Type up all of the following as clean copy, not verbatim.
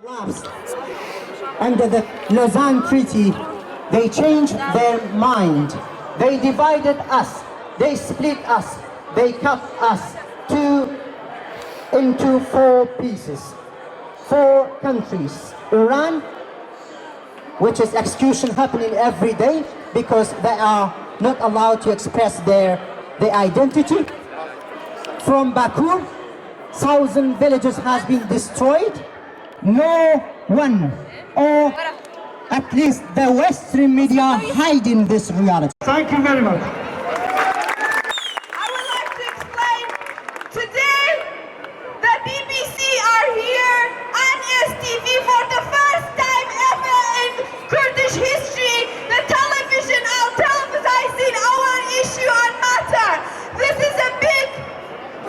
Lapsed under the Lausanne Treaty, they changed their mind. They divided us, they split us, they cut us into 4 pieces. 4 countries. Iran, which is execution happening every day because they are not allowed to express their identity. From Baku, 1,000 villages has been destroyed. No one, or at least the Western media, hiding this reality. Thank you very much. I would like to explain, today the BBC are here on STV for the first time ever in Kurdish history. The television are televising our issue and matter. This is a big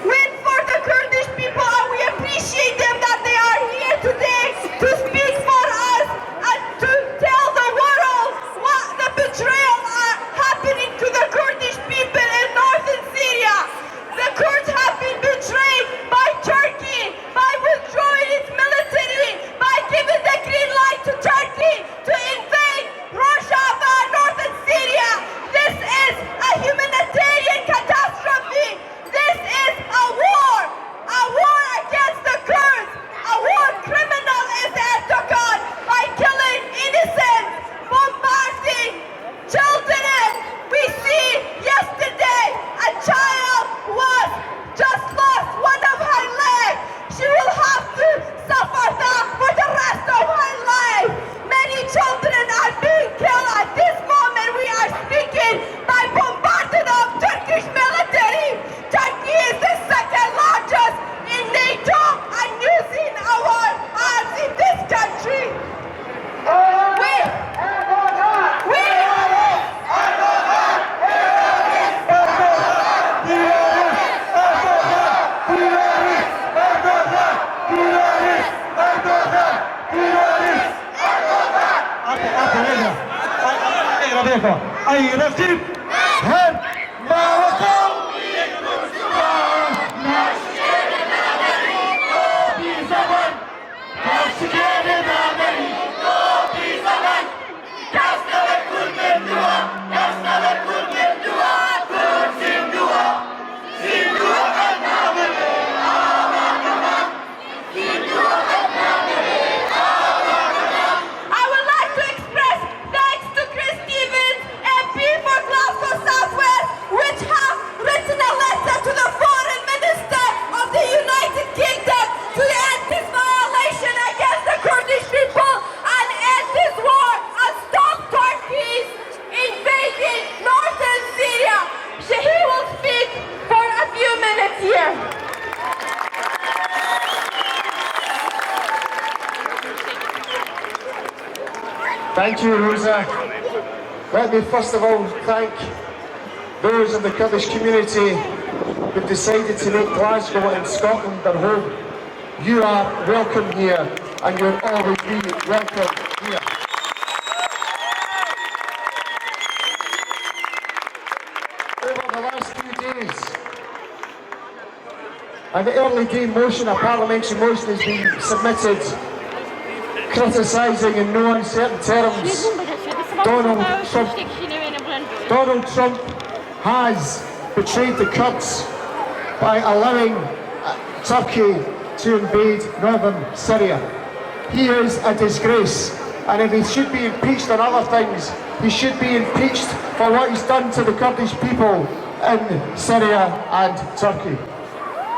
win for the Kurdish people, and we appreciate them that they are here today to speak for us and to tell the world what the betrayal are happening to the Kurdish people in northern Syria. The Kurds have been betrayed by Turkey, by withdrawing its military, by giving the green light to Turkey to invade Rojava, northern Syria. This is a humanitarian catastrophe. This is a war against the Kurds. A war criminal is Erdogan by killing innocents, bombarding children. We see yesterday a child was just lost one of her legs. She will have to suffer that for the rest of her life. Many children are being killed at this moment. We are speaking by bombardment of Turkish military. Turkey is the second largest in NATO and using our arms in this country. أي رفيق هل ما وقعوا Thank you, Rosa. Let me first of all thank those in the Kurdish community who've decided to make Glasgow and Scotland their home. You are welcome here, and you'll always be welcome here. Over the last few days, an early day motion, a parliamentary motion, has been submitted criticising in no uncertain terms Donald Trump has betrayed the Kurds by allowing Turkey to invade northern Syria. He is a disgrace, and if he should be impeached on other things, he should be impeached for what he's done to the Kurdish people in Syria and Turkey.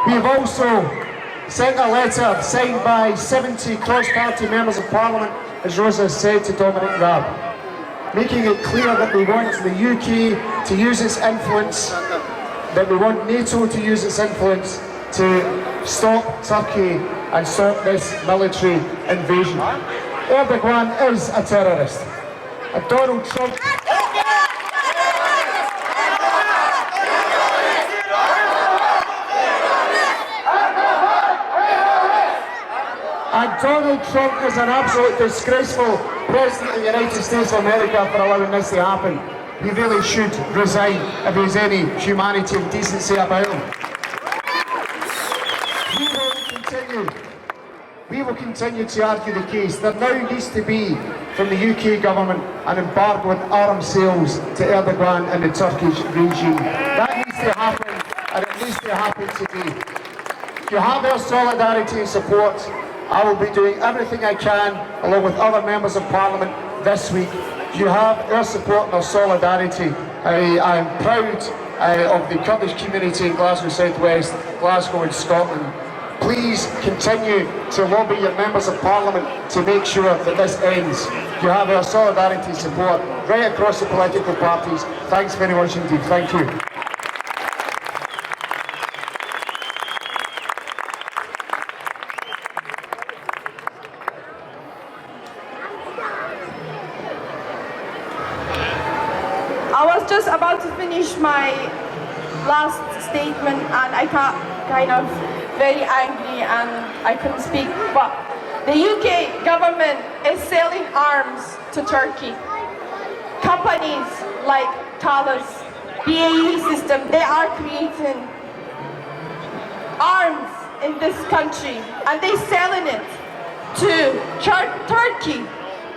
We've also sent a letter signed by 70 cross-party members of Parliament, as Rosa said, to Dominic Raab, making it clear that we want the UK to use its influence, that we want NATO to use its influence to stop Turkey and stop this military invasion. Erdogan is a terrorist, and Donald Trump... And Donald Trump is an absolute disgraceful President of the United States of America for allowing this to happen. He really should resign if there's any humanity and decency about him. we will continue to argue the case. There now needs to be, from the UK government, an embargo on arms sales to Erdogan and the Turkish regime. That needs to happen, and it needs to happen today. You have our solidarity and support. I will be doing everything I can, along with other members of Parliament, this week. You have our support and our solidarity. I am proud of the Kurdish community in Glasgow South West, Glasgow and Scotland. Please continue to lobby your members of Parliament to make sure that this ends. You have our solidarity and support right across the political parties. Thanks very much indeed. Thank you. I was just about to finish my last statement and I got kind of very angry and I couldn't speak, but the UK government is selling arms to Turkey. Companies like Thales, BAE System, they are creating arms in this country and they selling it to Turkey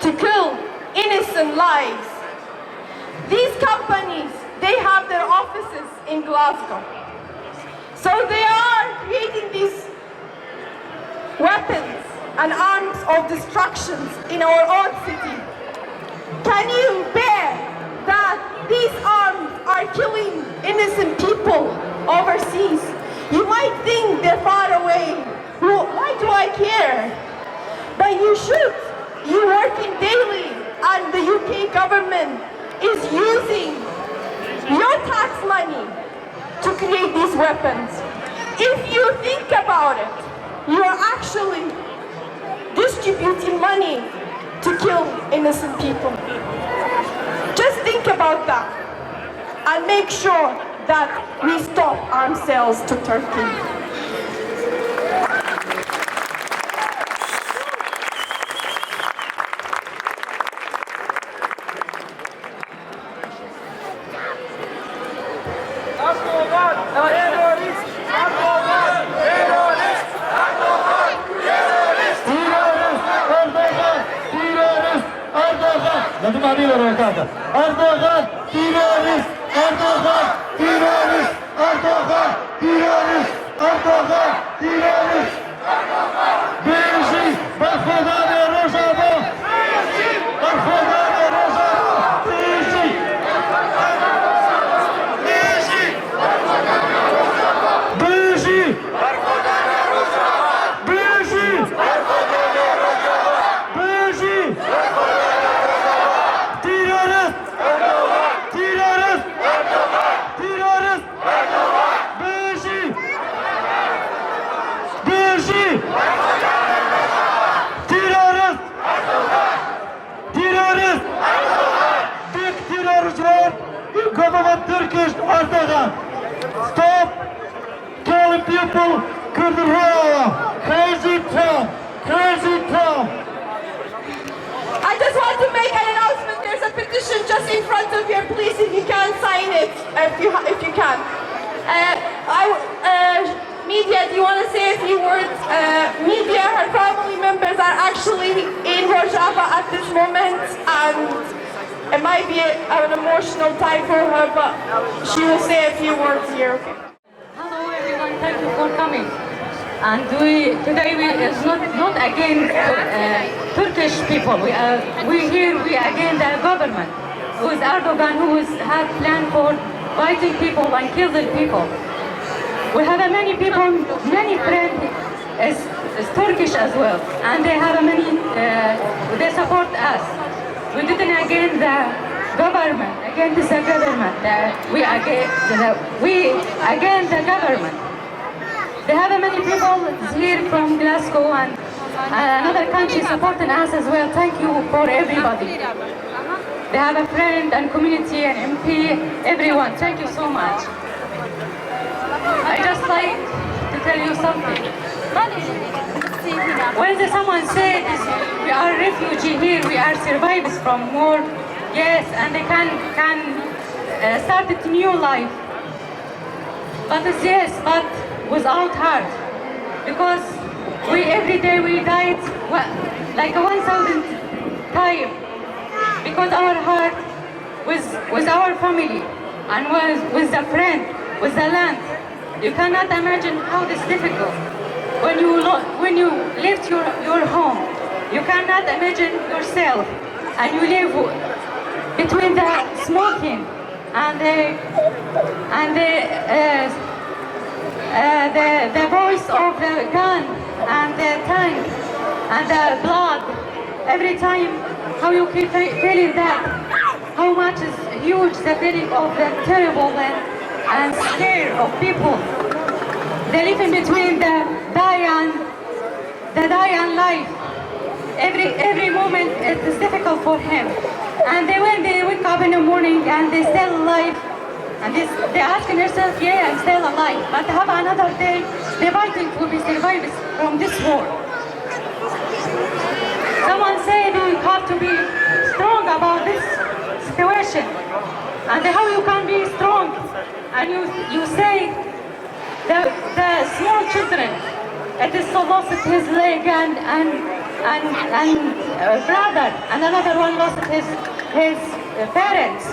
to kill innocent lives. These companies, they have their offices in Glasgow. So they are creating these weapons and arms of destruction in our own city. Can you bear that these arms are killing innocent people overseas? You might think they're far away. Well, why do I care? But you should. You're working daily and the UK government is using your tax money to create these weapons. If you think about it, you are actually distributing money to kill innocent people. Just think about that and make sure that we stop arms sales to Turkey. Erdoğan, terörist! Erdoğan, terörist! Erdoğan, terörist! Erdoğan, terörist! Beijing, Barcelona, Rojava! Barcelona, Rojava! Beijing! Beijing! Beijing! Beijing! Beijing! Terörist! Terörist! Terörist! Beijing! Beijing! Terörist! Terörist! Big terrorist war in government Turkish Erdogan. Stop killing people, Kurdistan. Crazy Trump! Crazy Trump! I just want to make an announcement. There's a petition just in front of you. Please, if you can, sign it. If you can. Media, do you want to say a few words? Media, her family members are actually in Rojava at this moment, and it might be an emotional time for her, but she will say a few words here. Okay. Hello everyone, thank you for coming. And today is not against Turkish people. We against the government, who is Erdogan, who has planned for fighting people and killing people. We have many people, many friends is Turkish as well, and they have they support us. We didn't against the government, against the government. We against the government. They have many people here from Glasgow and another country supporting us as well. Thank you for everybody. They have a friend and community and MP, everyone. Thank you so much. I just like to tell you something. When someone said we are refugees here, we are survivors from war, yes, and they can start a new life. But yes, but without heart, because We every day we died like 1,000 times because our heart was our family and was with the friend, with the land. You cannot imagine how this difficult. When you left your home, you cannot imagine yourself, and you live between the smoking and the voice of the gun and the tank and the blood. Every time, how you keep feeling that, how much is huge the feeling of the terrible and scare of people. They live in between the die and life. Every moment it is difficult for him. And when they wake up in the morning and they still alive, and they asking themselves, yeah, I'm still alive, but have another day, they're fighting to be survivors from this war. Someone said you have to be strong about this situation, and how you can be strong, and you say the small children, it is so lost his leg and brother, and another one lost his parents.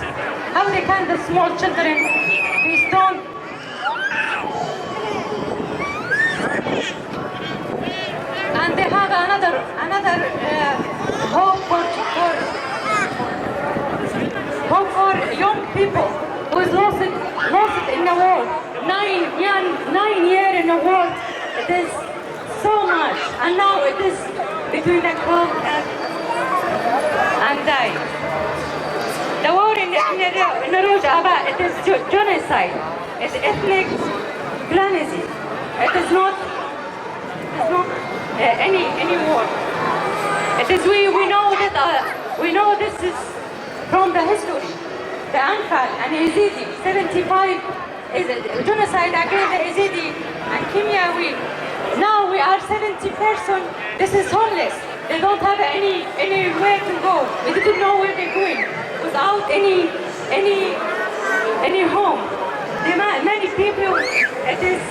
How they can the small children be strong? And they have another hope for young people who is lost in the war. 9 years in the war. It is so much, and now it is between the cold and die. The war in the Rojava, it is genocide. It's ethnic cleansing. It is not any war. It is we know this is from the history. The Anfal and Yazidi, 75 is a genocide against the Yazidi and Kimyawi. Now we are 70 persons. This is homeless. They don't have anywhere to go. We didn't know where they're going without any home. Many people it is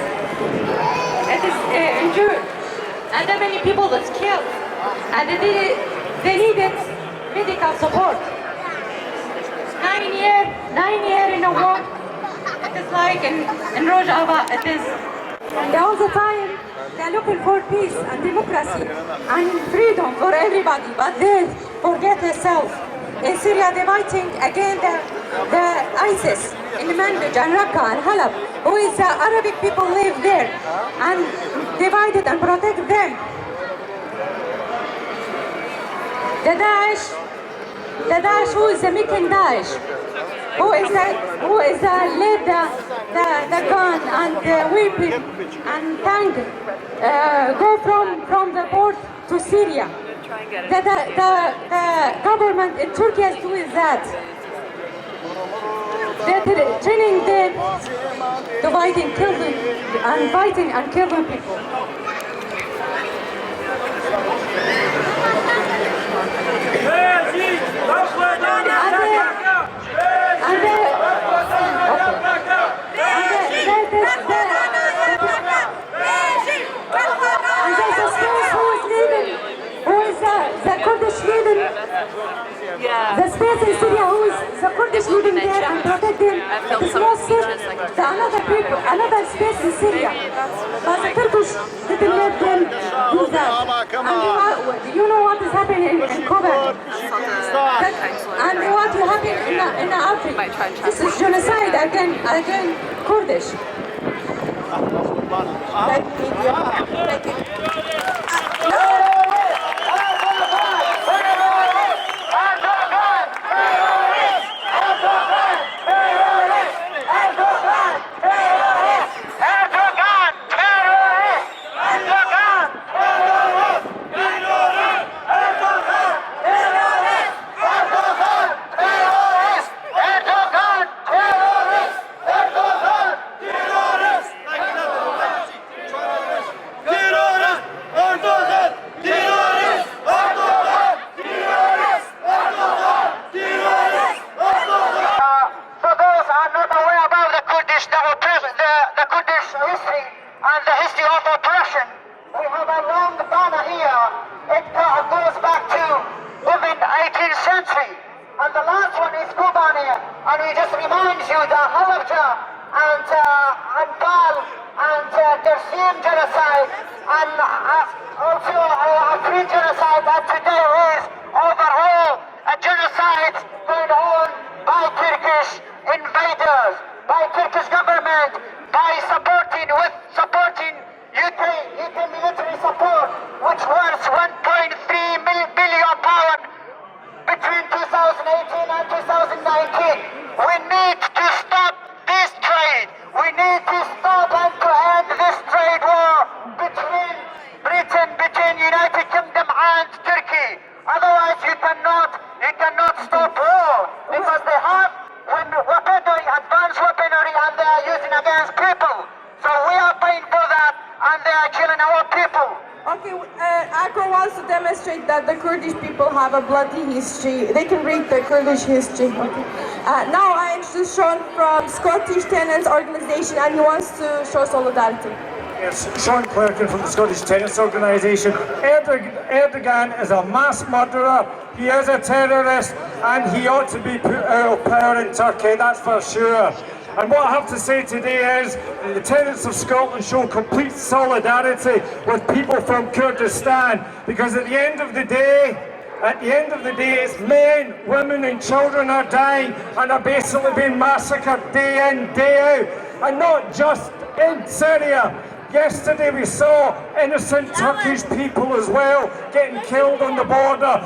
injured, and then many people was killed, and they needed medical support. 9 years in a war. It is like in Rojava. It is, and all the time they're looking for peace and democracy and freedom for everybody, but they forget themselves. In Syria, they're fighting against the ISIS in Manbij and Raqqa and Halab, who is the Arabic people live there and divided and protect them. The Daesh, who is the making Daesh, who is led the gun and the weapon and tank go from the port to Syria. The government in Turkey is doing that. They're training them to fighting and killing people. The space in Syria, who is the Kurdish living there and protect them, it is more safe than another space in Syria. But the Turkish didn't let them do that. And you know what is happening in Kobe? And what will happen in Africa? This is genocide against Kurdish. Thank you. genocide and also a free genocide, and today is overall a genocide going on by Turkish invaders, by Turkish government, by supporting UK military support, which was 1.3 billion pound between 2018 and 2019. We need to stop this trade. We need to stop and to end this trade war between Britain, between United Kingdom and Turkey. Otherwise, you cannot stop war, because they have weaponry, advanced weaponry, and they are using against people. So we are paying for that, and they are killing our people. Okay, Akko wants to demonstrate that the Kurdish people have a bloody history. They can read the Kurdish history. Okay. Now I introduce Sean from Scottish Tenants Organisation, and he wants to show solidarity. Yes, Sean Clerkin from the Scottish Tenants Organisation. Erdogan is a mass murderer, he is a terrorist, and he ought to be put out of power in Turkey, that's for sure. And what I have to say today is the tenants of Scotland show complete solidarity with people from Kurdistan, because at the end of the day, it's men, women and children are dying and are basically being massacred day in, day out. And not just in Syria. Yesterday we saw innocent Turkish people as well getting killed on the border.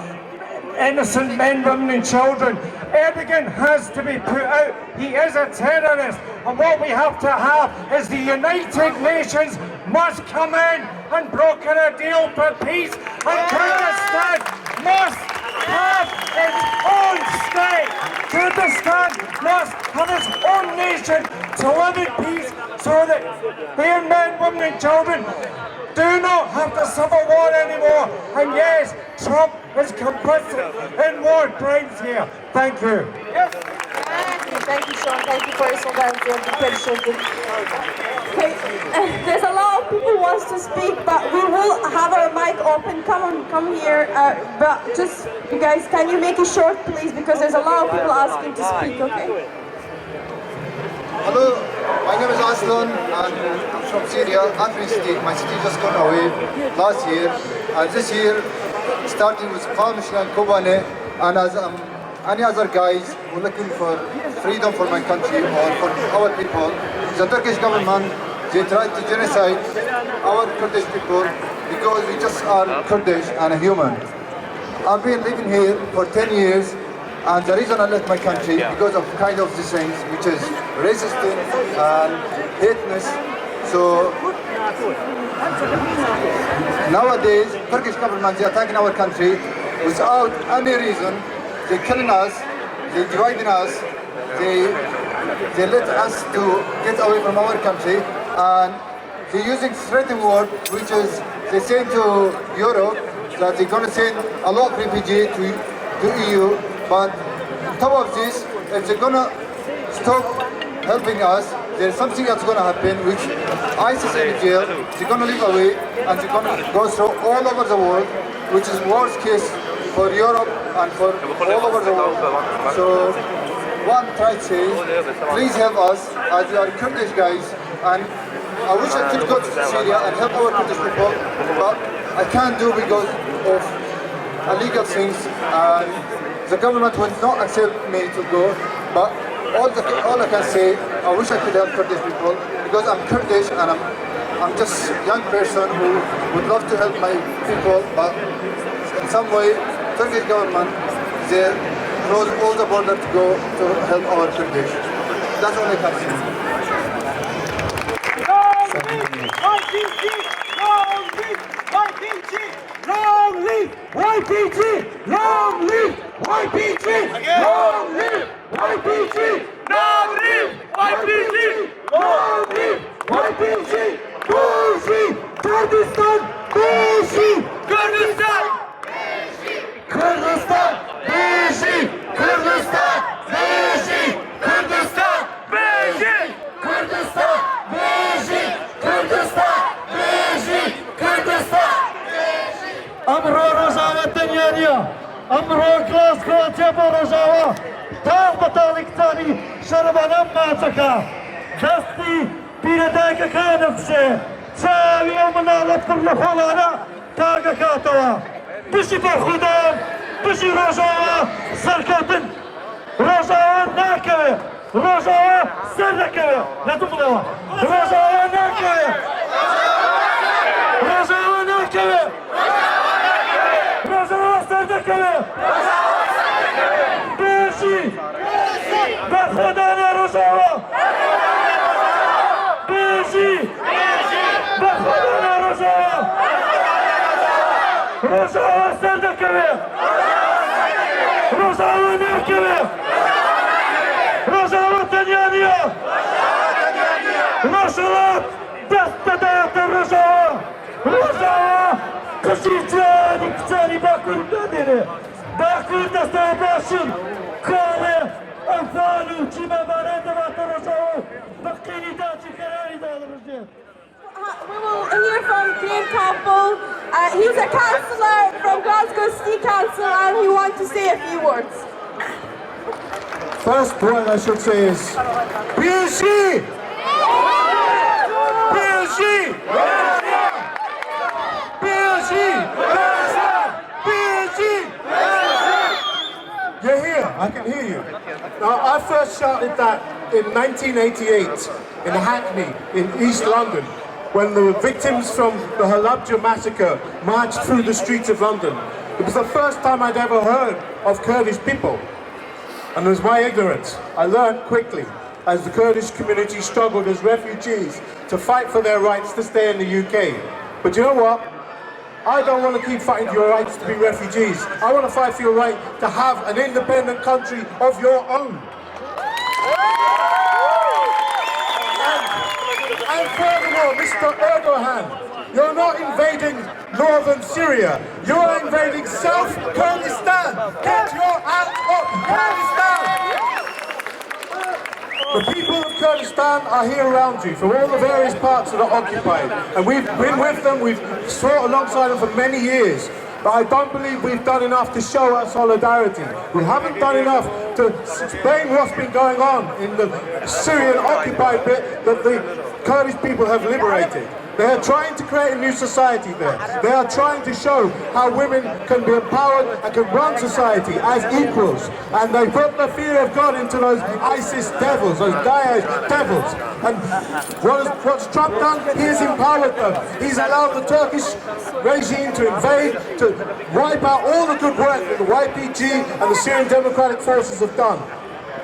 Innocent men, women and children. Erdogan has to be put out. He is a terrorist. And what we have to have is the United Nations must come in and broker a deal for peace. And Kurdistan must have its own state. Kurdistan must have its own nation to live in peace, so that their men, women and children do not have the civil war anymore. And yes, Trump is complicit in war crimes here. Thank you. Yes. Thank you, Sean. Thank you for your solidarity and dedication. Okay, there's a lot of people who wants to speak, but we will have our mic open. Come here. But just, you guys, can you make it short, please? Because there's a lot of people asking to speak, okay? Hello, my name is Aslan and I'm from Syria, Afrin city. My city just gone away last year, and this year starting with Qamishna and Kobane, and as any other guys who are looking for freedom for my country or for our people, the Turkish government, they tried to genocide our Kurdish people because we just are Kurdish and human. I've been living here for 10 years, and the reason I left my country because of kind of these things, which is racism and hateness. So nowadays, Turkish government, they're attacking our country without any reason. They're killing us, they're dividing us, they let us to get away from our country, and they're using threatening word, which is they say to Europe that they're going to send a lot of refugees to EU. But on top of this, if they're gonna stop helping us, there's something that's gonna happen, which ISIS in jail, they're gonna live away, and they're gonna go through all over the world, which is worst case for Europe and for all over the world. So what I'm trying to say is, please help us, as we are Kurdish guys, and I wish I could go to Syria and help our Kurdish people, but I can't do because of illegal things, and the government will not accept me to go, but all I can say, I wish I could help Kurdish people, because I'm Kurdish and I'm just a young person who would love to help my people, but in some way, Turkish government, they close all the border to go to help our Kurdish. That's all I can say. Long live YPG! Long live YPG! Long live YPG! Long live YPG! Long live YPG! Bullshit! Kurdistan! Bullshit! Kurdistan! Kurdistan! Bullshit! Kurdistan! Bullshit! Kurdistan! Bullshit! Kurdistan! Bullshit! Kurdistan! Bullshit! Kurdistan! Amro Rojava Tanyania, Amro Glasgow Jabo Rojava, Tal Bataliktani, Sharabanam Mataka, Dasti Piradaka Kanavse, تساوي ومن لطر لخوانا تاقا كاتوا بشي برخودان بشي رجاوة سركاتن رجاوة ناكوة رجاوة سركوة لا تبغوا رجاوة ناكوة رجاوة ناكوة رجاوة سركوة بشي برخودان رجاوة بشي برخودان رجاوة رجاوة سركوة رجاوة ناكوة رجاوة تنيانية نشرت دستة الرجاوة رجاوة كشيتاني كتاني باكل داديني باكل دستة باشن كالي أنفالو كيما بارد بات الرجاوة بقيني داتي كراري داد الرجاوة. We will hear from Graham Campbell. He's a councillor from Glasgow City Council and he wants to say a few words. First point I should say is PSG! PSG! PSG! PSG! You're here, I can hear you. Now, I first shouted that in 1988 in Hackney in East London when the victims from the Halabja massacre marched through the streets of London. It was the first time I'd ever heard of Kurdish people. And it was my ignorance. I learned quickly as the Kurdish community struggled as refugees to fight for their rights to stay in the UK. But you know what? I don't want to keep fighting for your rights to be refugees. I want to fight for your right to have an independent country of your own. And furthermore, Mr. Erdogan, you're not invading northern Syria. You're invading South Kurdistan. Get your hands off Kurdistan! The people of Kurdistan are here around you from all the various parts that are occupied. And we've been with them, we've fought alongside them for many years. But I don't believe we've done enough to show our solidarity. We haven't done enough to explain what's been going on in the Syrian occupied bit that the Kurdish people have liberated. They are trying to create a new society there. They are trying to show how women can be empowered and can run society as equals. And they put the fear of God into those ISIS devils, those Daesh devils. And what's Trump done? He has empowered them. He's allowed the Turkish regime to invade, to wipe out all the good work that the YPG and the Syrian Democratic Forces have done.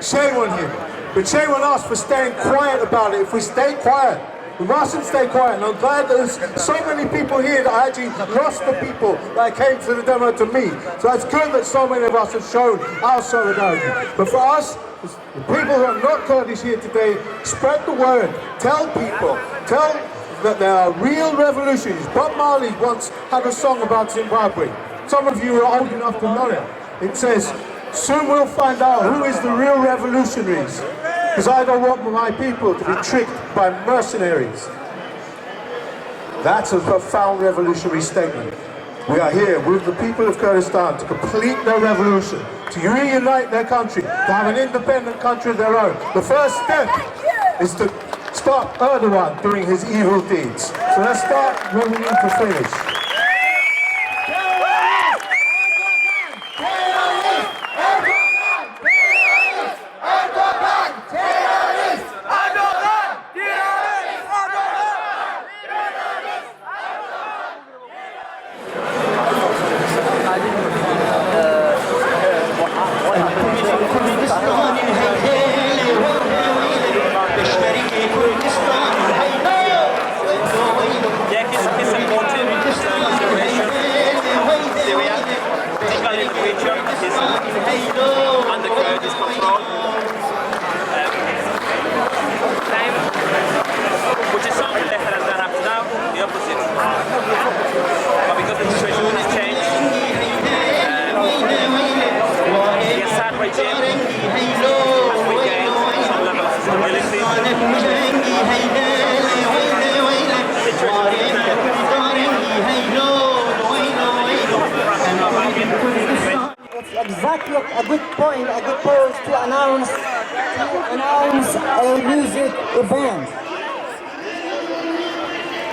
Shame on him. But shame on us for staying quiet about it. If we stay quiet, we mustn't stay quiet, and I'm glad there's so many people here that I actually lost the people that came to the demo to meet. So it's good that so many of us have shown our solidarity. But for us, the people who are not Kurdish here today, spread the word. Tell people, tell that there are real revolutions. Bob Marley once had a song about Zimbabwe. Some of you are old enough to know it. It says, soon we'll find out who is the real revolutionaries. Because I don't want my people to be tricked by mercenaries. That's a profound revolutionary statement. We are here with the people of Kurdistan to complete their revolution, to reunite their country, to have an independent country of their own. The first step is to stop Erdogan doing his evil deeds. So let's start where we need to finish. Exactly a good point, a good pose to announce a music event.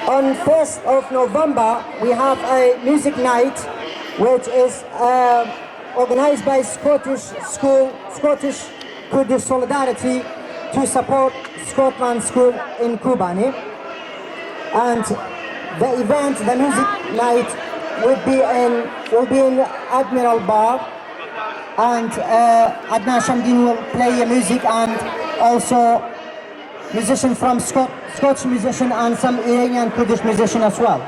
On 1st of November, we have a music night, which is organized by Scottish Kurdish Solidarity to support Scotland School in Kobani. And the event, the music night, will be in Admiral Bar, and Adnan Shamdin will play music, and also musician from Scottish musician and some Iranian Kurdish musician as well.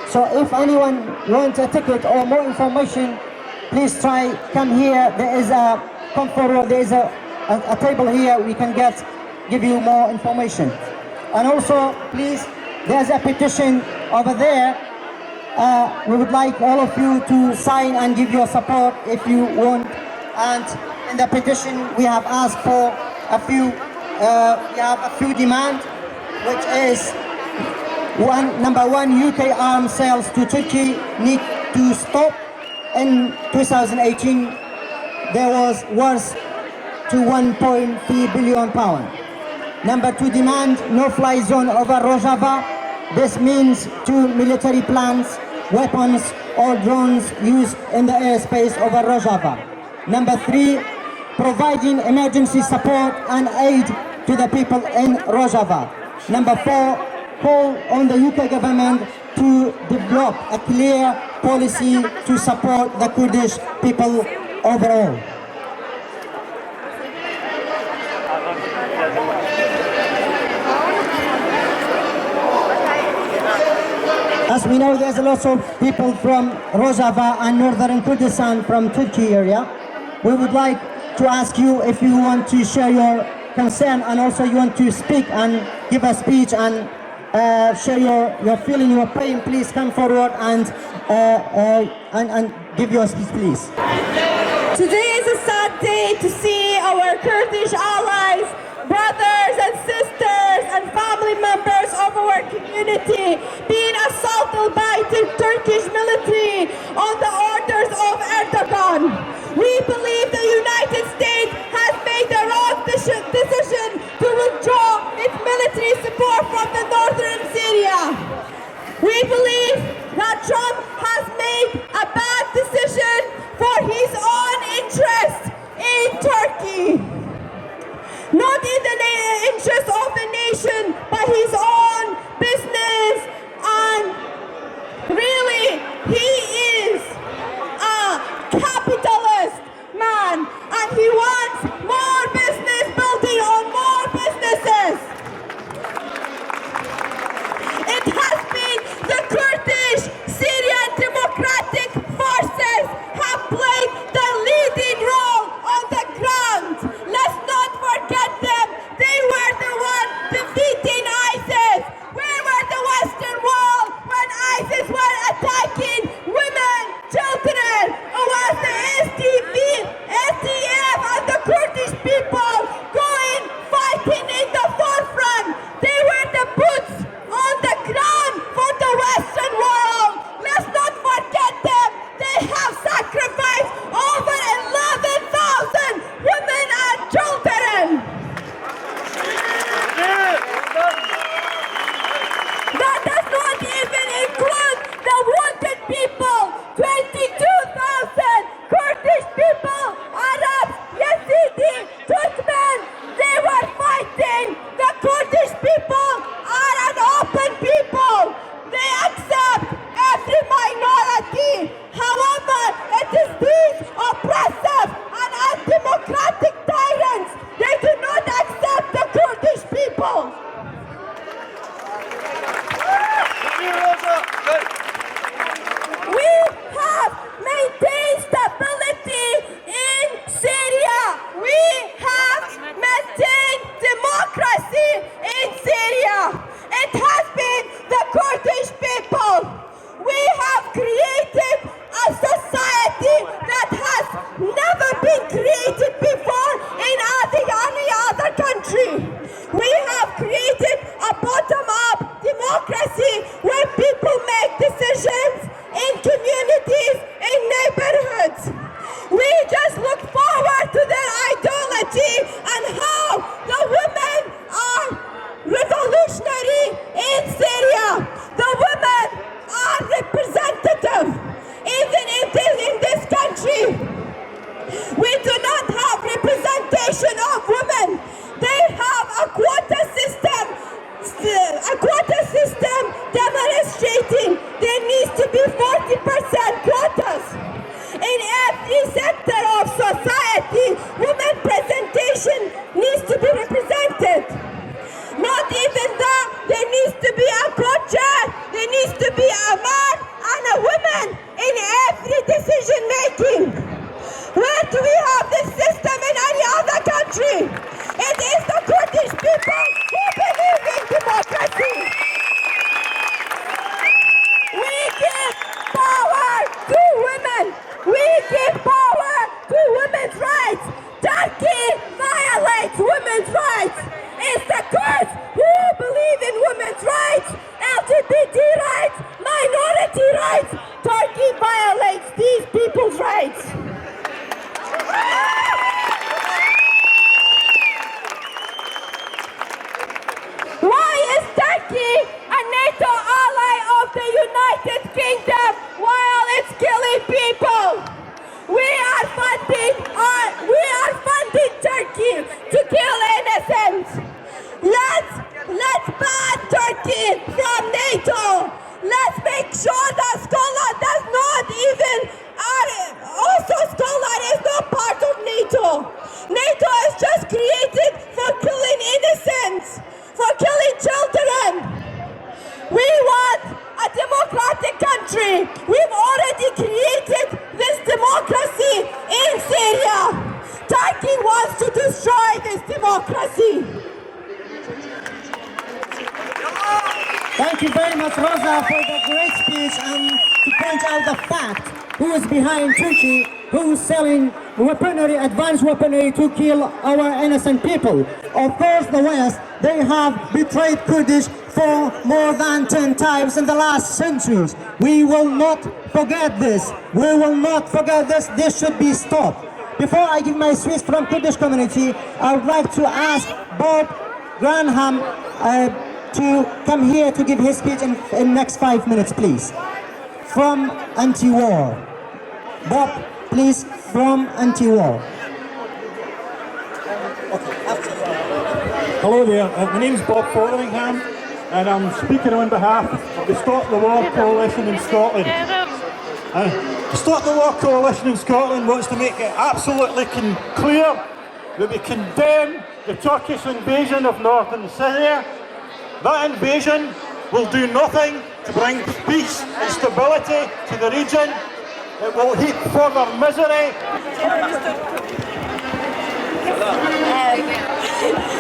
So if anyone wants a ticket or more information, please come here. There is a come forward. There is a table here. We can give you more information. And also, please, there's a petition over there. We would like all of you to sign and give your support if you want. And in the petition, we have asked for a few demands, which is number one, UK arms sales to Turkey need to stop. In 2018, there was worth to 1.3 billion pounds. Number two, demand no-fly zone over Rojava. This means to military plans, weapons or drones used in the airspace over Rojava. Number three, providing emergency support and aid to the people in Rojava. Number four, call on the UK government to develop a clear policy to support the Kurdish people overall. As we know, there's a lot of people from Rojava and northern Kurdistan from Turkey area. We would like to ask you if you want to share your concern, and also you want to speak and give a speech and share your feeling, your pain. Please come forward and give your speech, please. Today is a sad day to see our Kurdish allies, brothers and sisters and family members of our community being assaulted by the Turkish military on the orders of Erdogan. We believe the United States has made the wrong decision to withdraw its military support from the northern Syria. We believe that Trump has made a bad decision for his own interest in Turkey. Not in the interest of the nation, but his own business. And really, he is a capitalist man, and he wants more business building on more businesses. It has been the Kurdish Syrian Democratic Forces have played the leading role on the ground. Let's not forget them. They were the ones defeating ISIS. Where were the Western Wall when ISIS were attacking women, children? It was the SDF and the every sector of society, women presentation needs to be represented. Not even that, there needs to be a co-chair, there needs to be a man and a woman in every decision making. Where do we have this system in any other country? It is the Kurdish people who believe in democracy. We give power to women. We give power to women's rights. Turkey violates women's rights. It's the Kurds who believe in women's rights, LGBT rights, minority rights. Turkey violates these people's rights. Why is Turkey a NATO ally of the United Kingdom while it's killing people? We are funding Turkey to kill innocents. Let's ban Turkey from NATO. Let's make sure that Skola does not even, also Skola is not part of NATO. NATO is just created for killing innocents, for killing children. We want a democratic country. We've already created this democracy in Syria. Turkey wants to destroy this democracy. Thank you very much, Rosa, for the great speech and to point out the fact who is behind Turkey, who is selling weaponry, advanced weaponry to kill our innocent people. Of course, the West, they have betrayed Kurdish for more than 10 times in the last centuries. We will not forget this. We will not forget this. This should be stopped. Before I give my speech from Kurdish community, I would like to ask Bob Granham to come here to give his speech in next 5 minutes, please. From anti-war. Bob, please, from anti-war. Hello there, my name's Bob Fotheringham and I'm speaking on behalf of the Stop the War Coalition in Scotland. The Stop the War Coalition in Scotland wants to make it absolutely clear that we condemn the Turkish invasion of northern Syria. That invasion will do nothing to bring peace and stability to the region. It will heap further misery.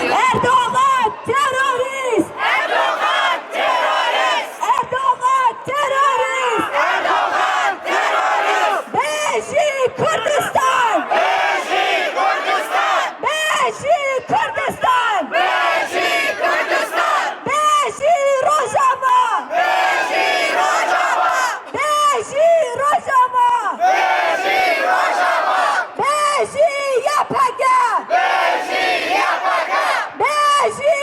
Erdoğan terörist! Erdoğan terörist! Erdoğan terörist! Erdoğan terörist! Beşi Kürdistan! Beşi Kürdistan! Beşi Kürdistan! Beşi Kürdistan! Beşi Rojava! Beşi Rojava! Beşi Rojava! Beşi Rojava! Beşi YPG! Beşi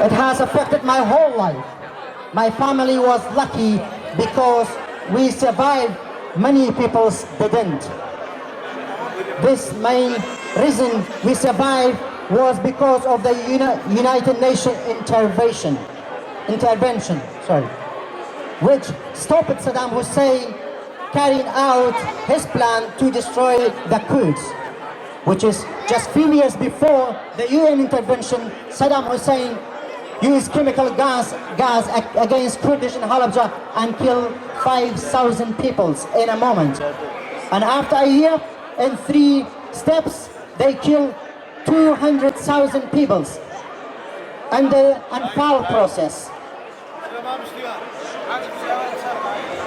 It has affected my whole life. My family was lucky because we survived, many people didn't. This main reason we survived was because of the United Nations intervention, which stopped Saddam Hussein carrying out his plan to destroy the Kurds, which is just few years before the UN intervention. Saddam Hussein used chemical gas against Kurdish in Halabja and killed 5,000 people in a moment. And after a year, in 3 steps, they killed 200,000 people under a foul process.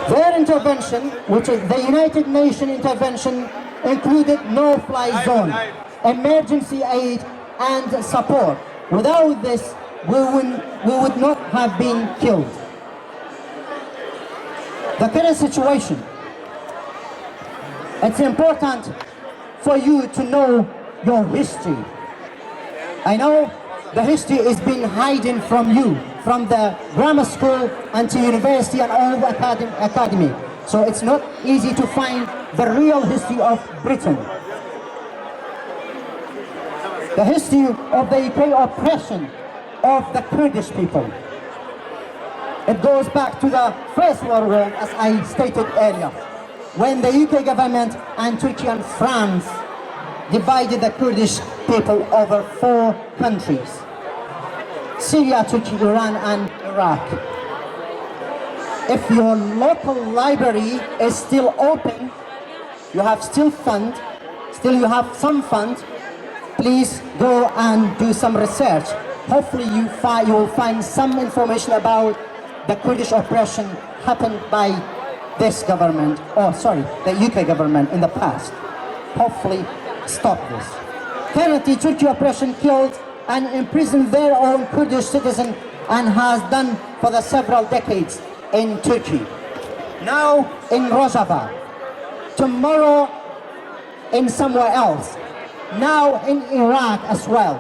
Their intervention, which is the United Nations intervention, included no-fly zone, emergency aid and support. Without this, we would not have been killed. The current situation, it's important for you to know your history. I know the history is being hidden from you, from the grammar school until university and all the academy. So it's not easy to find the real history of Britain. The history of the UK oppression of the Kurdish people. It goes back to the First World War, as I stated earlier, when the UK government and Turkey and France divided the Kurdish people over 4 countries: Syria, Turkey, Iran, and Iraq. If your local library is still open, you have still you have some fund, please go and do some research. Hopefully you will find some information about the Kurdish oppression happened by this government, the UK government in the past. Hopefully stop this. Currently, Turkey oppression killed and imprisoned their own Kurdish citizens and has done for the several decades in Turkey. Now in Rojava, tomorrow in somewhere else, now in Iraq as well.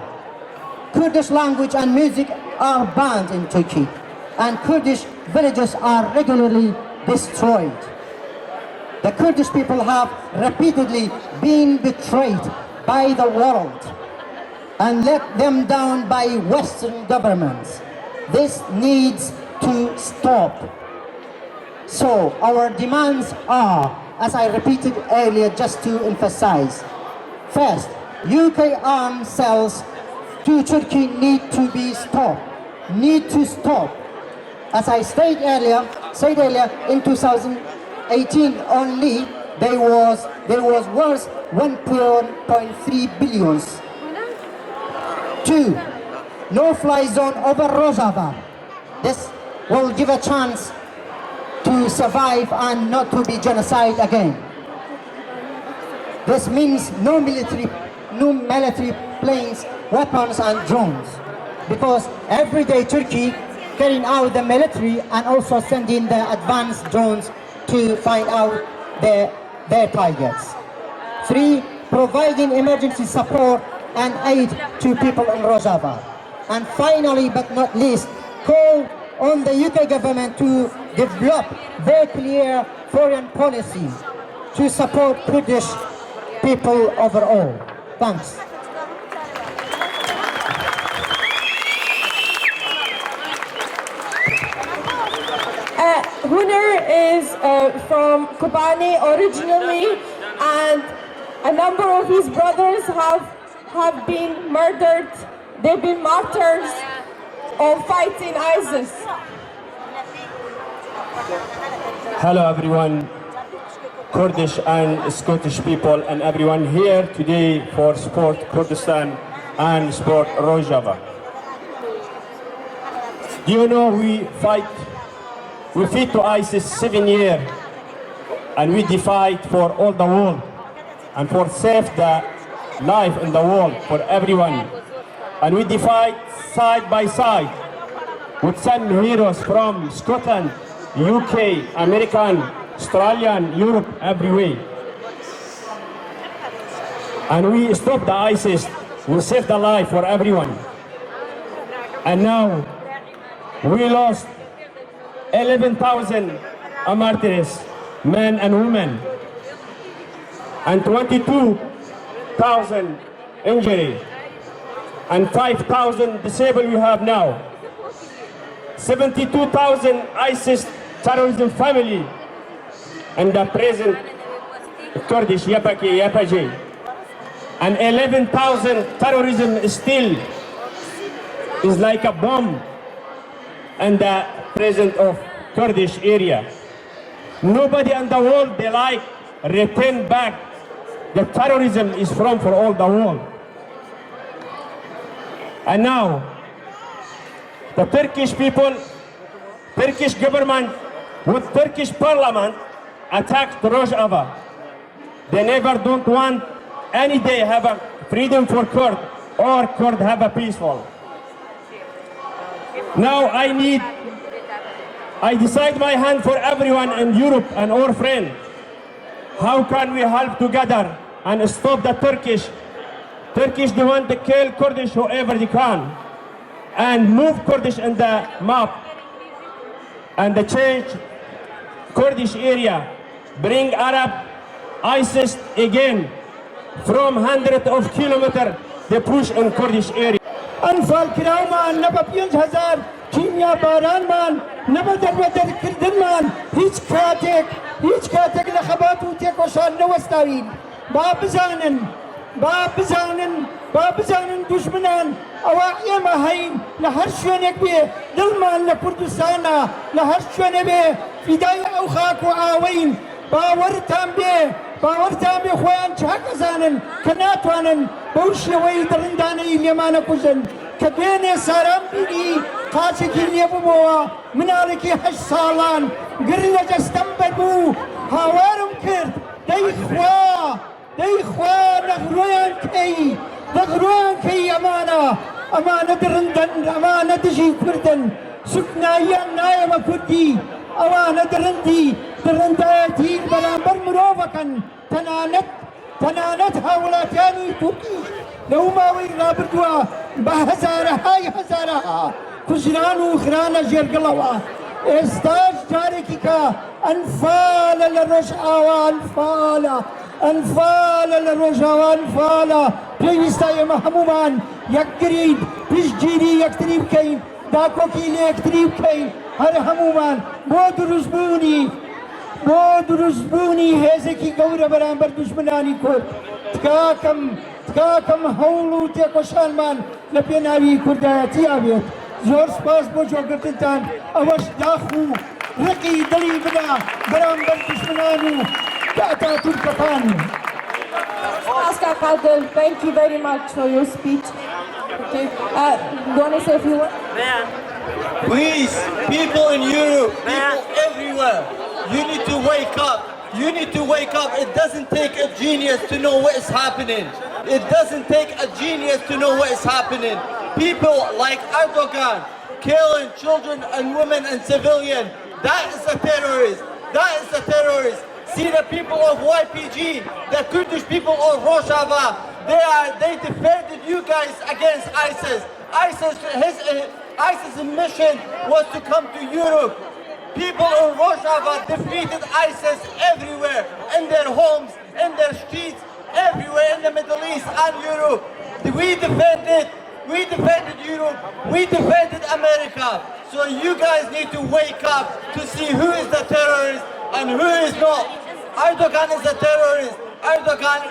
Kurdish language and music are banned in Turkey, and Kurdish villages are regularly destroyed. The Kurdish people have repeatedly been betrayed by the world and let them down by Western governments. This needs to stop. So our demands are, as I repeated earlier just to emphasize, first, UK arms sales to Turkey need to be stopped. As I said earlier, in 2018 only, there was worth 1.3 billion. 2. No-fly zone over Rojava. This will give a chance to survive and not to be genocide again. This means no military planes, weapons and drones, because every day Turkey carrying out the military and also sending the advanced drones to find out their targets. 3. Providing emergency support and aid to people in Rojava. And finally, but not least, call on the UK government to develop very clear foreign policy to support Kurdish people overall. Thanks. Huner is from Kobani originally, and a number of his brothers have been murdered. They've been martyrs of fighting ISIS. Hello everyone, Kurdish and Scottish people and everyone here today for Sport Kurdistan and Sport Rojava. Do you know we fight to ISIS 7 years and we fight for all the world and for save the life in the world for everyone. And we fight side by side with some heroes from Scotland, UK, American, Australian, Europe, everywhere. And we stop the ISIS, we save the life for everyone. And now we lost 11,000 martyrs, men and women, and 22,000 injured, and 5,000 disabled we have now. 72,000 ISIS terrorism family, and the present Kurdish Yapaji, and 11,000 terrorism still is like a bomb in the present of Kurdish area. Nobody in the world they like return back. The terrorism is from for all the world. And now the Turkish people, Turkish government with Turkish parliament attacked Rojava. They never don't want any day have a freedom for Kurd or Kurd have a peaceful. Now I decide my hand for everyone in Europe and our friends. How can we help together and stop the Turkish they want to kill Kurdish whoever they can and move Kurdish in the map and change Kurdish area, bring Arab ISIS again from hundreds of kilometers they push in Kurdish area. أنفال كرامان نبى 5,000 كيميا باران مان نبى در كردن مان هیچ كاتك لخبات وتيك وشان نوستاوين باب بزانن دشمنان أواعي ما هين لهر شوينك بيه دلمان لكردستانا لهر شوينك بيه فداية أوخاك وعاوين باورتان بيه خوان چه زانن كناتوانن بوشنوي درنداني اليمانه كوزن كبين سارم بيدي قاسكي ليبوا منالكي 8 سالان قرنا جستنبدو هاوارم كرد دي خوا نغروان كي امانه درندن امانه دجي كردن سكنا يا ما كردي امانه درنداتي بلامبر مروفكن تنانت هاولاتياني تركي لو ما ويرنا بردوا هزارها كجران وخرانا جرقلوا استاج جاركيكا انفال للرجعة انفال للرجعة انفال بيستا يا محمومان يكريد بيجيري يكتريب كين داكوكي لي يكتريب كين هر همومان بودرزبوني هزكي قورة برامبر دشمناني كورد تكاكم هولو تيكوشان مان لبيناوي كرداياتي آبيت زور سپاس بو جوگرتنتان اوش داخو رقي دلي بنا برامبر دشمنانو تاتا تركتان. Pascal Kalkal, thank you very much for your speech. Okay, you want to say a few words? Please, people in Europe, people everywhere, you need to wake up. You need to wake up. It doesn't take a genius to know what is happening. It doesn't take a genius to know what is happening. People like Erdogan killing children and women and civilians. That is a terrorist. That is a terrorist. See the people of YPG, the Kurdish people of Rojava. They defended you guys against ISIS. ISIS' mission was to come to Europe. People in Rojava defeated ISIS everywhere, in their homes, in their streets, everywhere in the Middle East and Europe. We defended Europe, we defended America. So you guys need to wake up to see who is the terrorist and who is not. Erdogan is a terrorist. Erdogan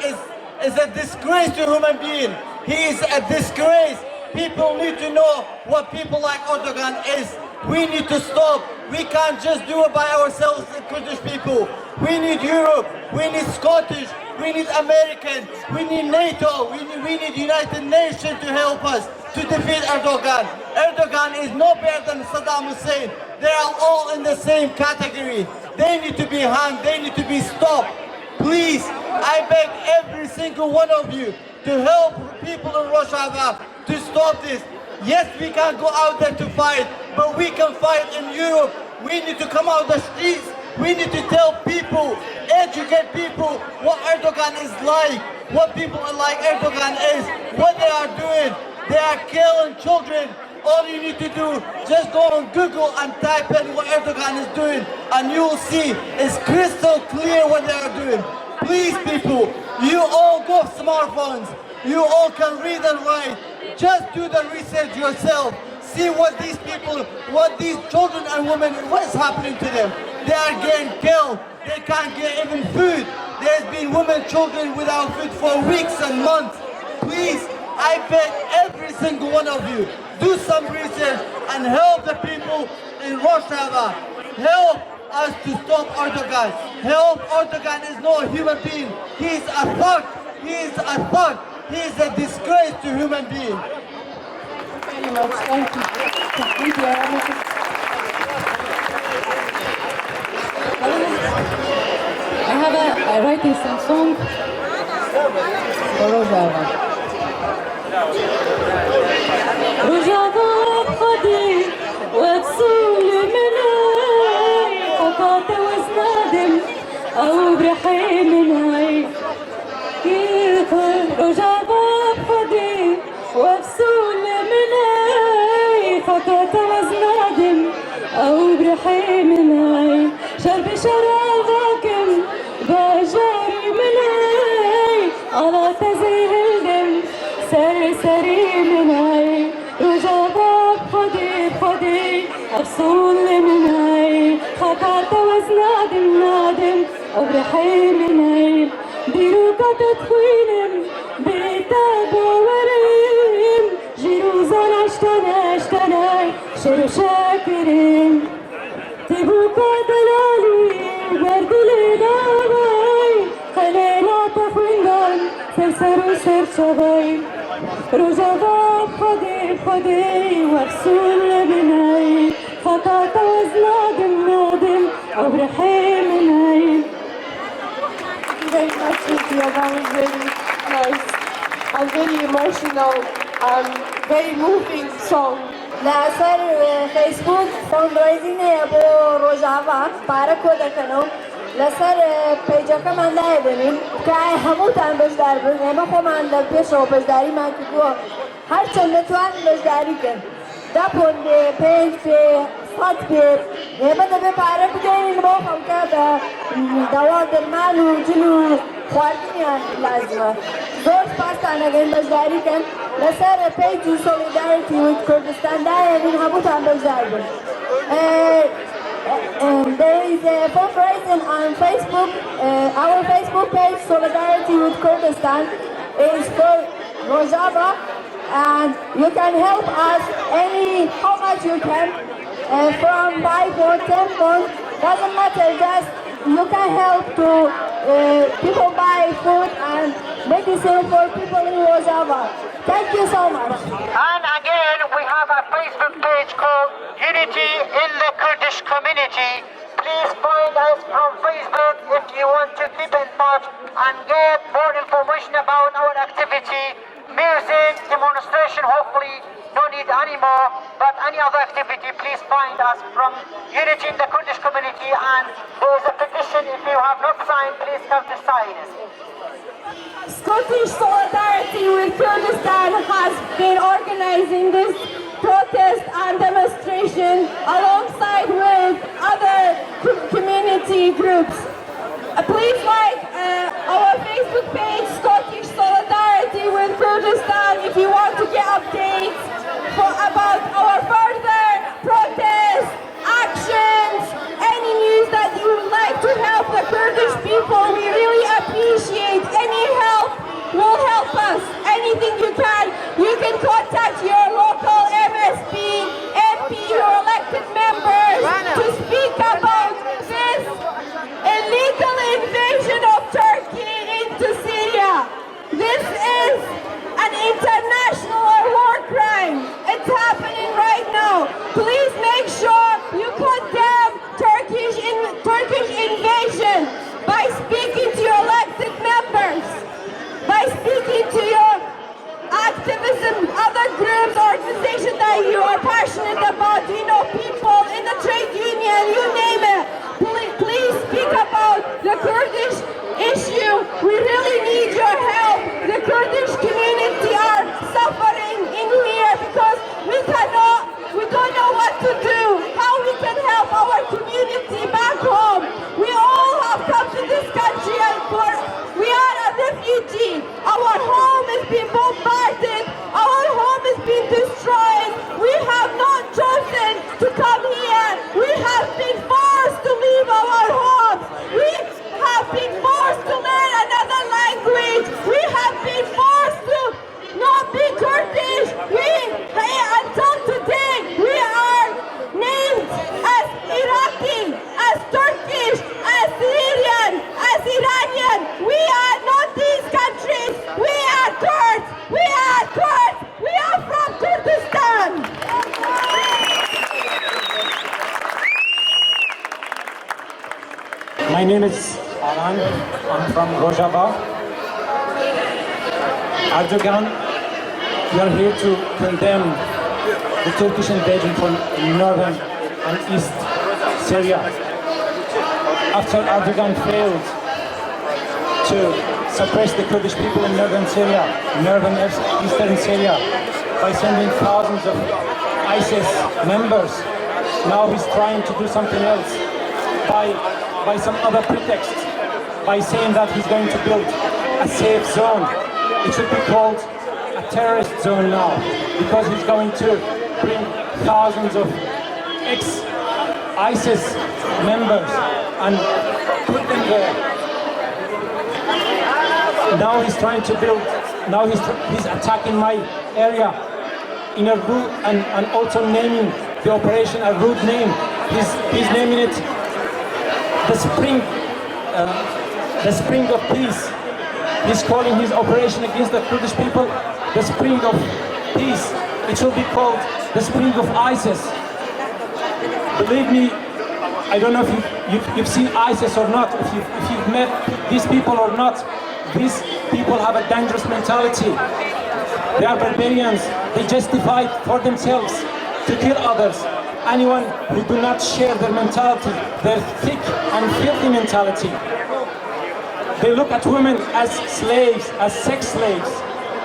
is a disgrace to human being. He is a disgrace. People need to know what people like Erdogan is. We need to stop. We can't just do it by ourselves, the Kurdish people. We need Europe. We need Scottish. We need American. We need NATO. We need United Nations to help us to defeat Erdogan. Erdogan is no better than Saddam Hussein. They are all in the same category. They need to be hanged. They need to be stopped. Please, I beg every single one of you to help people in Rojava to stop this. Yes, we can go out there to fight, but we can fight in Europe. We need to come out the streets. We need to tell people, educate people what Erdogan is like, what people like Erdogan is, what they are doing. They are killing children. All you need to do, just go on Google and type in what Erdogan is doing, and you will see it's crystal clear what they are doing. Please, people, you all got smartphones. You all can read and write. Just do the research yourself. See what these people, what these children and women, what is happening to them. They are getting killed. They can't get even food. There's been women, children without food for weeks and months. Please, I beg every single one of you, do some research and help the people in Rojava. Help us to stop Erdogan. Help Erdogan is not a human being. He's a thug. He's a thug. He's a disgrace to human being. Very much. Thank you. Thank you. I have a writing some song for Rojava. رجعت خدي وبسول مناي قطعت وزنادم أو برحي مناي كيف رجعت خدي وبسول مناي قطعت وزنادم أو برحي مناي شرب شرابكم بجاري مناي على تزيه الدم سرسري مناي رجعت خدي أبسول مناي خطعت وزنادم نادم أبرحي مناي ديروكا تدخينم بيتاب وريم جيروزان اشتناي شرو شاكرين تبوكا دلالي بردلي داباي خلينا تخوينان سرسرو سرشباي رجعت خدي وبسول مناي خطعت وزنادم نادم أبرحي مناي. Very much, Cynthia. That was very nice and very emotional and very moving song. لأثر فيسبوك fundraising بو روجاوا باركو دكانو لسر پیجاکا من دایدیم که هموتان بجدار بود اما خو من در پیش رو بجداری من که گو هر چند نتوان بجداری کن دا پونده پنج پی صد پی اما دا بپاره بگیرین با هم که دوار درمان و جلو خواردنیان لازمه زور پاستان اگر بجداری کن لسر پیجی solidarity with کردستان دایدیم هموتان بجدار بود there is a fundraising on Facebook. Our Facebook page, Solidarity with Kurdistan, is for Rojava, and you can help us how much you can, from 5 or 10 months, doesn't matter, just you can help to people buy food and medicine for people in Rojava. Thank you so much. And again, we have a Facebook page called Unity in the Kurdish Community. Please find us from Facebook if you want to keep in touch and get more information about our activity, music, demonstration, hopefully don't need any more, but any other activity, please find us from Unity in the Kurdish Community, and there is a petition. If you have not signed, please come to sign it. Scottish Solidarity with Kurdistan has been organizing this protest and demonstration alongside with other community groups. Please like our Facebook page, Scottish Solidarity with Kurdistan, if you want to get updates about our further protests, actions, any news that you would like to help the Kurdish people. We really appreciate any help will help us. Anything you can contact your local MSP, MP, your elected members to speak about this illegal invasion of Turkey into Syria. This is an international war crime. It's happening right now. Please make sure you condemn Turkish invasion by speaking to your elected members, by speaking to your activism, other groups, organizations that you are passionate about, people in the trade union, you name it. Please speak about the Kurdish issue. We really need your help. The Kurdish community are suffering in here because we cannot My name is Alan. I'm from Rojava. Erdogan, we are here to condemn the Turkish invasion from northern and east Syria. After Erdogan failed to suppress the Kurdish people in northern Syria, northern eastern Syria, by sending thousands of ISIS members, now he's trying to do something else by some other pretext, by saying that he's going to build a safe zone. It should be called a terrorist zone now, because he's going to bring thousands of ex-ISIS members and put them there. Now he's trying to build, now he's attacking my area in a rude, and also naming the operation a rude name. He's naming it the Spring of Peace. He's calling his operation against the Kurdish people the Spring of Peace. It should be called the Spring of ISIS. Believe me, I don't know if you've seen ISIS or not, if you've met these people or not. These people have a dangerous mentality. They are barbarians. They justify for themselves to kill others. Anyone who do not share their mentality, their thick and filthy mentality. They look at women as slaves, as sex slaves.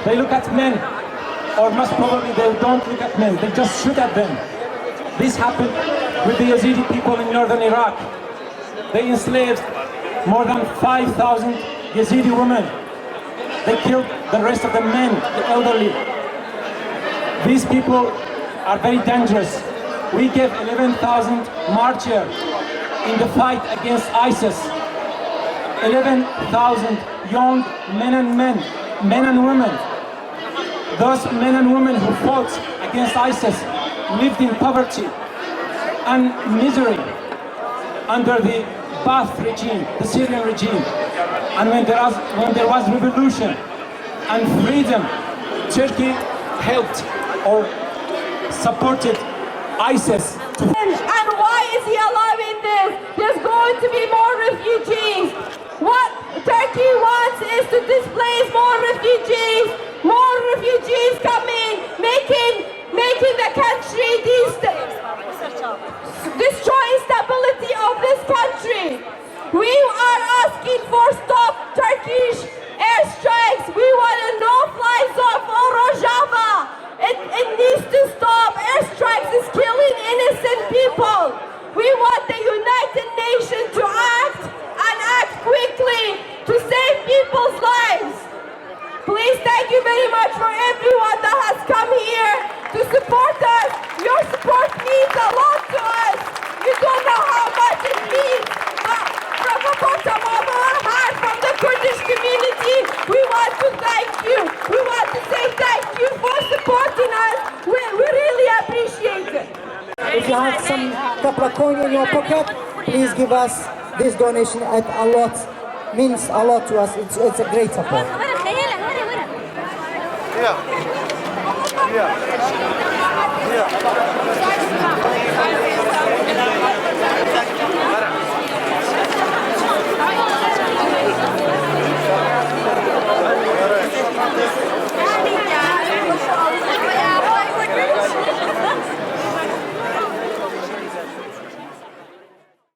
They look at men, or most probably they don't look at men, they just shoot at them. This happened with the Yazidi people in northern Iraq. They enslaved more than 5,000 Yazidi women. They killed the rest of the men, the elderly. These people are very dangerous. We gave 11,000 martyrs in the fight against ISIS. 11,000 young men and women. Those men and women who fought against ISIS lived in poverty and misery under the Ba'ath regime, the Syrian regime. And when there was revolution and freedom, Turkey helped or supported ISIS to... And why is he allowing this? There's going to be more refugees. What Turkey wants is to displace more refugees coming, making the country destroying stability of this country. We are asking for stop Turkish airstrikes. We want a no-fly zone for Rojava. It needs to stop. Airstrikes is killing innocent people. We want the United Nations to act and act quickly to save people's lives. Please, thank you very much for everyone that has come here to support us. Your support means a lot to us. You don't know how much it means. From the bottom of our heart, from the Kurdish community, we want to thank you. We want to say thank you for supporting us. We really appreciate it. If you have some couple of coin in your pocket, please give us this donation at a lot. Means a lot to us. It's a great support. Yeah.